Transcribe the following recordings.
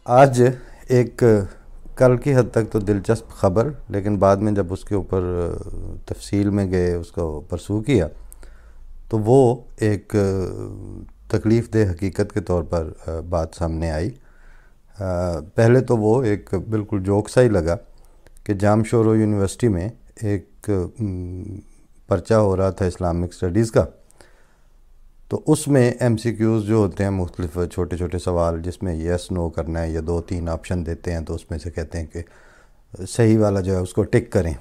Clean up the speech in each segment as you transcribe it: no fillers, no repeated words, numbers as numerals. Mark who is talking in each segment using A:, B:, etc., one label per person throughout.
A: آج ایک کل کی حد تک تو دلچسپ خبر، لیکن بعد میں جب اس کے اوپر تفصیل میں گئے، اس کو پرسو کیا، تو وہ ایک تکلیف دہ حقیقت کے طور پر بات سامنے آئی۔ پہلے تو وہ ایک بالکل جوک سا ہی لگا کہ جام شورو یونیورسٹی میں ایک پرچہ ہو رہا تھا اسلامک اسٹڈیز کا، تو اس میں ایم سی کیوز جو ہوتے ہیں، مختلف چھوٹے چھوٹے سوال جس میں یس نو کرنا ہے یا 2-3 آپشن دیتے ہیں، تو اس میں سے کہتے ہیں کہ صحیح والا جو ہے اس کو ٹک کریں۔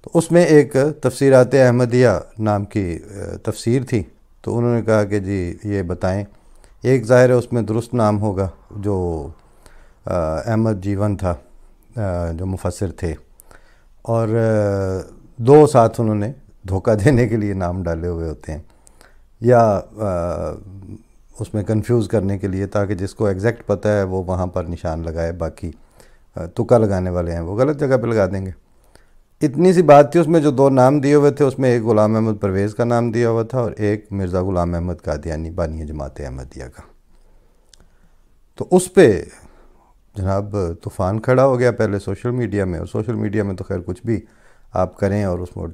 A: تو اس میں ایک تفسیرات احمدیہ نام کی تفسیر تھی، تو انہوں نے کہا کہ جی یہ بتائیں، ایک ظاہر ہے اس میں درست نام ہوگا جو احمد جیون تھا جو مفسر تھے، اور 2 ساتھ انہوں نے دھوکہ دینے کے لیے نام ڈالے ہوئے ہوتے ہیں، یا اس میں کنفیوز کرنے کے لیے، تاکہ جس کو ایگزیکٹ پتہ ہے وہ وہاں پر نشان لگائے، باقی تکا لگانے والے ہیں وہ غلط جگہ پہ لگا دیں گے۔ اتنی سی بات تھی۔ اس میں جو 2 نام دیے ہوئے تھے، اس میں ایک غلام احمد پرویز کا نام دیا ہوا تھا اور ایک مرزا غلام احمد قادیانی بانی جماعت احمدیہ کا۔ تو اس پہ جناب طوفان کھڑا ہو گیا پہلے سوشل میڈیا میں، اور سوشل میڈیا میں تو خیر کچھ بھی آپ کریں اور اس میں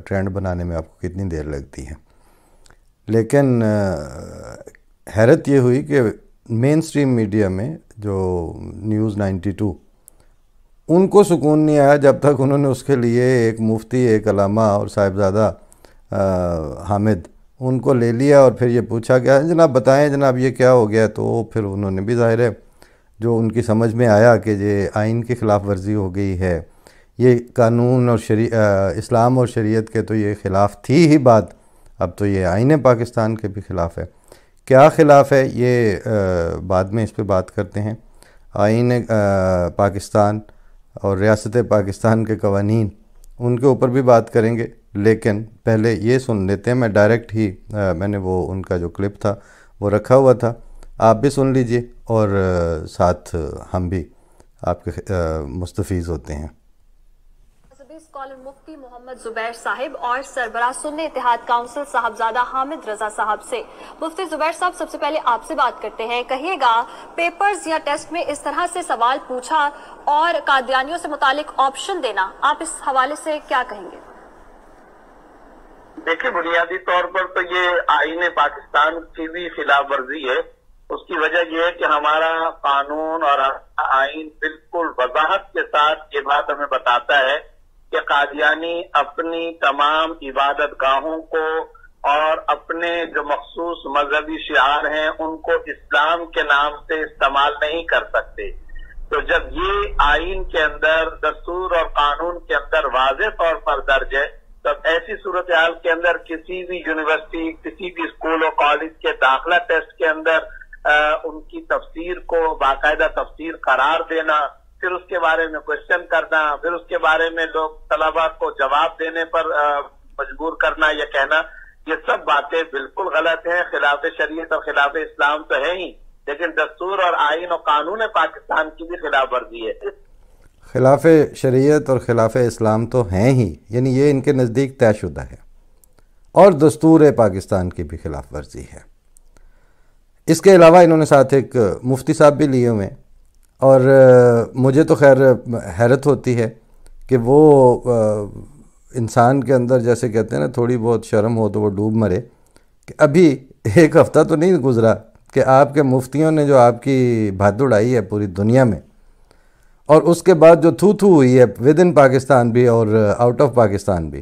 A: ٹرینڈ بنانے میں آپ کو کتنی دیر لگتی ہے، لیکن حیرت یہ ہوئی کہ مین سٹریم میڈیا میں جو نیوز 92 ان کو سکون نہیں آیا جب تک انہوں نے اس کے لیے ایک مفتی، ایک علامہ اور صاحبزادہ حامد ان کو لے لیا، اور پھر یہ پوچھا کہ جناب بتائیں جناب یہ کیا ہو گیا، تو پھر انہوں نے بھی ظاہر ہے جو ان کی سمجھ میں آیا کہ یہ آئین کی خلاف ورزی ہو گئی ہے، یہ قانون اور اسلام اور شریعت کے تو یہ خلاف تھی ہی بات، اب تو یہ آئین پاکستان کے بھی خلاف ہے۔ کیا خلاف ہے یہ بعد میں اس پہ بات کرتے ہیں۔ آئین پاکستان اور ریاست پاکستان کے قوانین ان کے اوپر بھی بات کریں گے، لیکن پہلے یہ سن لیتے ہیں۔ میں ڈائریکٹ ہی میں نے وہ ان کا جو کلپ تھا وہ رکھا ہوا تھا، آپ بھی سن لیجئے اور ساتھ ہم بھی آپ کے مستفیض ہوتے ہیں۔
B: اسکالر مفتی محمد زبیر صاحب اور سربراہ سنی اتحاد کونسل صاحبزادہ حامد رضا صاحب سے۔ مفتی زبیر صاحب، سب سے پہلے آپ سے بات کرتے ہیں، کہیے گا پیپرز یا ٹیسٹ میں اس طرح سے سوال پوچھا اور قادیانیوں سے متعلق آپشن دینا، آپ اس حوالے سے کیا کہیں گے؟
C: دیکھیں، بنیادی طور پر تو یہ آئین پاکستان کی بھی خلاف ورزی ہے۔ اس کی وجہ یہ ہے کہ ہمارا قانون اور آئین بالکل وضاحت کے ساتھ یہ بات ہمیں بتاتا ہے کہ قادیانی اپنی تمام عبادت گاہوں کو اور اپنے جو مخصوص مذہبی شعار ہیں ان کو اسلام کے نام سے استعمال نہیں کر سکتے۔ تو جب یہ آئین کے اندر، دستور اور قانون کے اندر واضح طور پر درج ہے، تب ایسی صورتحال کے اندر کسی بھی یونیورسٹی، کسی بھی اسکول اور کالج کے داخلہ ٹیسٹ کے اندر ان کی تفسیر کو باقاعدہ تفسیر قرار دینا، پھر اس کے بارے میں کوشچن کرنا، پھر اس کے بارے میں لوگ طلباء کو جواب دینے پر مجبور کرنا یا کہنا، یہ سب باتیں بالکل غلط ہیں، خلاف شریعت اور خلاف اسلام تو ہے ہی، لیکن دستور اور آئین اور قانون پاکستان کی بھی خلاف ورزی ہے۔
A: خلاف شریعت اور خلاف اسلام تو ہیں ہی، یعنی یہ ان کے نزدیک طے شدہ ہے، اور دستور پاکستان کی بھی خلاف ورزی ہے۔ اس کے علاوہ انہوں نے ساتھ ایک مفتی صاحب بھی لیے ہوئے ہیں، اور مجھے تو خیر حیرت ہوتی ہے کہ وہ انسان کے اندر جیسے کہتے ہیں نا تھوڑی بہت شرم ہو تو وہ ڈوب مرے، کہ ابھی 1 ہفتہ تو نہیں گزرا کہ آپ کے مفتیوں نے جو آپ کی بھاد اڑائی ہے پوری دنیا میں، اور اس کے بعد جو تھو ہوئی ہے ود ان پاکستان بھی اور آؤٹ آف پاکستان بھی،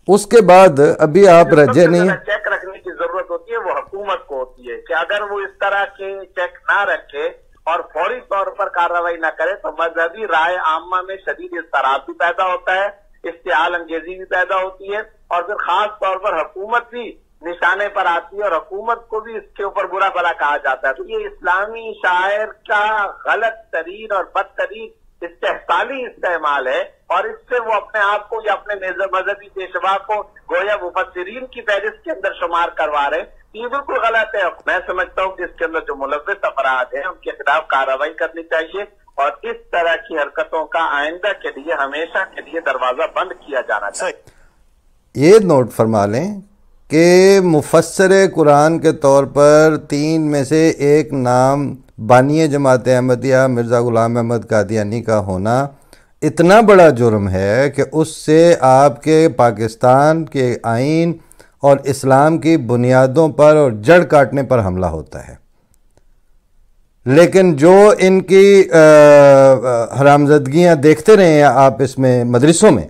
A: اس کے بعد ابھی آپ رجے نہیں ہیں۔
C: چیک رکھنے کی ضرورت ہوتی ہے، وہ حکومت کو ہوتی ہے کہ اگر وہ اس طرح کے چیک نہ رکھے اور فوری طور پر کارروائی نہ کرے تو مذہبی رائے عامہ میں شدید اضطراب بھی پیدا ہوتا ہے، اشتعال انگیزی بھی پیدا ہوتی ہے، اور پھر خاص طور پر حکومت بھی نشانے پر آتی ہے اور حکومت کو بھی اس کے اوپر برا بھلا کہا جاتا ہے۔ تو یہ اسلامی شاعر کا غلط ترین اور بدترین استحصالی استعمال ہے، اور اس سے وہ اپنے آپ کو یا اپنے مذہبی پیشوا کو گویا مفسرین کی فہرست کے اندر شمار کروا رہے ہیں۔ یہ بالکل غلط ہے۔ میں سمجھتا ہوں کہ اس کے اندر جو ملوث افراد ہیں ان کے خلاف کارروائی کرنی چاہیے، اور اس طرح کی حرکتوں کا آئندہ کے لیے ہمیشہ کے لیے دروازہ بند کیا جانا چاہیے۔
A: یہ نوٹ فرما لیں کہ مفسر قرآن کے طور پر 3 میں سے ایک نام بانی جماعت احمدیہ مرزا غلام احمد قادیانی کا ہونا اتنا بڑا جرم ہے کہ اس سے آپ کے پاکستان کے آئین اور اسلام کی بنیادوں پر اور جڑ کاٹنے پر حملہ ہوتا ہے. لیکن جو ان کی حرامزدگیاں دیکھتے رہے ہیں آپ اس میں مدرسوں میں،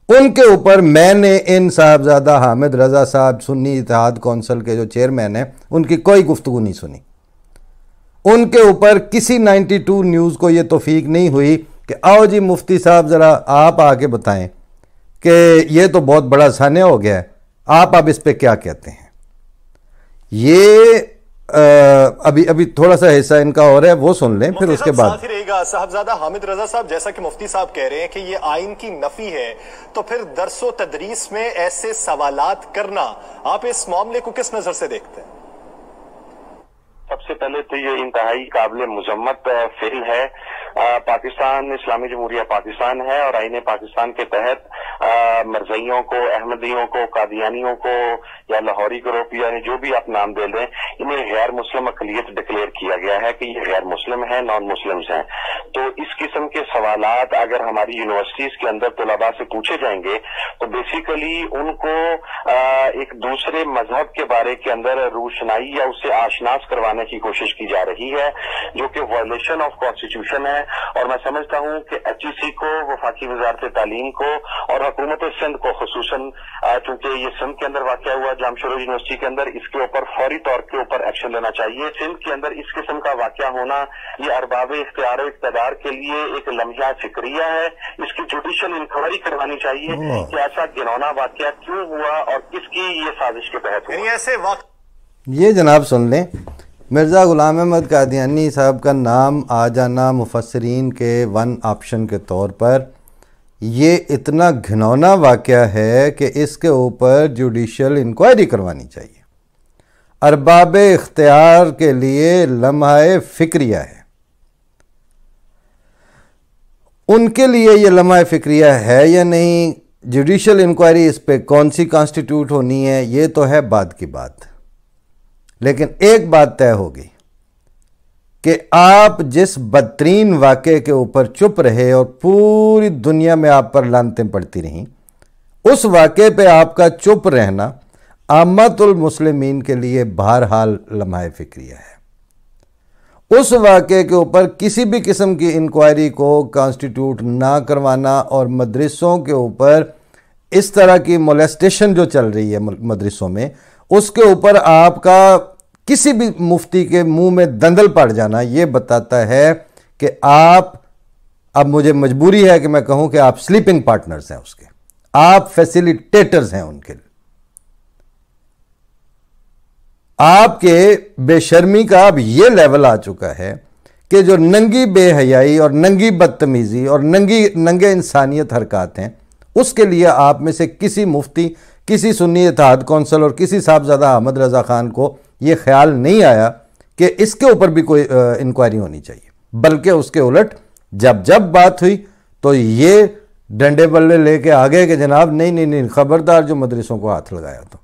A: ان کے اوپر میں نے ان صاحبزادہ حامد رضا صاحب سنی اتحاد کونسل کے جو چیئرمین ہیں ان کی کوئی گفتگو نہیں سنی. ان کے اوپر کسی 92 نیوز کو یہ توفیق نہیں ہوئی کہ آؤ جی مفتی صاحب ذرا آپ آ کے بتائیں کہ یہ تو بہت بڑا سانحہ ہو گیا ہے، آپ اب اس پہ کیا کہتے ہیں. یہ ابھی تھوڑا سا حصہ ان کا اور ہے وہ سن لیں پھر اس کے بعد.
D: ساتھ ہی رہے گا صاحبزادہ حامد رضا صاحب، جیسا کہ مفتی صاحب کہہ رہے ہیں کہ یہ آئین کی نفی ہے، تو پھر درس و تدریس میں ایسے سوالات کرنا آپ اس معاملے کو کس نظر سے دیکھتے ہیں؟
E: سب سے پہلے تو یہ انتہائی قابل مذمت فعل ہے. پاکستان اسلامی جمہوریہ پاکستان ہے اور آئین پاکستان کے تحت مرزائیوں کو، احمدیوں کو، قادیانیوں کو یا لاہوری گروپ یعنی جو بھی آپ نام دے لیں، انہیں غیر مسلم اقلیت ڈکلیئر کیا گیا ہے کہ یہ غیر مسلم ہیں، نان مسلمز ہیں. تو اس قسم کے سوالات اگر ہماری یونیورسٹیز کے اندر طلباء سے پوچھے جائیں گے تو بیسیکلی ان کو ایک دوسرے مذہب کے بارے کے اندر روشنائی یا اسے آشناس کروانے کی کوشش کی جا رہی ہے، جو کہ وائلیشن آف کانسٹیٹیوشن ہے. اور میں سمجھتا ہوں کہ ایچ ای سی کو، وفاقی وزارت تعلیم کو اور حکومت سندھ کو خصوصاً چونکہ یہ سندھ کے اندر واقع ہوا جامشورو یونیورسٹی کے اندر، اس کے اوپر فوری طور کے اوپر ایکشن لینا چاہیے. سندھ کے اندر اس قسم کا واقعہ ہونا یہ ارباب اختیار و اقتدار کے لیے ایک لمحہ فکریہ ہے. اس کی جوڈیشل انکوائری کروانی چاہیے کہ ایسا گنونا واقعہ کیوں ہوا اور کس کی یہ سازش کے تحت ہوا.
D: ایسے
A: یہ جناب سن لیں، مرزا غلام احمد قادیانی صاحب کا نام آ جانا مفسرین کے 1 آپشن کے طور پر یہ اتنا گھنونا واقعہ ہے کہ اس کے اوپر جوڈیشل انکوائری کروانی چاہیے. ارباب اختیار کے لیے لمحہ فکریہ ہے. ان کے لیے یہ لمحہ فکریہ ہے یا نہیں، جوڈیشل انکوائری اس پہ کون سی کانسٹیٹیوٹ ہونی ہے یہ تو ہے بعد کی بات. لیکن ایک بات طے ہوگی کہ آپ جس بدترین واقعے کے اوپر چپ رہے اور پوری دنیا میں آپ پر لعنتیں پڑتی رہیں، اس واقعے پہ آپ کا چپ رہنا عامت المسلمین کے لیے بہرحال لمحہ فکریہ ہے. اس واقعے کے اوپر کسی بھی قسم کی انکوائری کو کانسٹیٹیوٹ نہ کروانا اور مدرسوں کے اوپر اس طرح کی مولیسٹیشن جو چل رہی ہے مدرسوں میں، اس کے اوپر آپ کا کسی بھی مفتی کے منہ میں دندل پڑ جانا یہ بتاتا ہے کہ آپ، اب مجھے مجبوری ہے کہ میں کہوں کہ آپ سلیپنگ پارٹنرز ہیں اس کے، آپ فیسیلیٹیٹرز ہیں ان کے. آپ کے بے شرمی کا اب یہ لیول آ چکا ہے کہ جو ننگی بے حیائی اور ننگی بدتمیزی اور ننگے انسانیت حرکات ہیں، اس کے لیے آپ میں سے کسی مفتی، کسی سنی اتحاد کونسل اور کسی صاحبزادہ حامد رضا خان کو یہ خیال نہیں آیا کہ اس کے اوپر بھی کوئی انکوائری ہونی چاہیے. بلکہ اس کے الٹ جب بات ہوئی تو یہ ڈنڈے بلے لے کے آگے کہ جناب نہیں خبردار جو مدرسوں کو ہاتھ لگایا تو.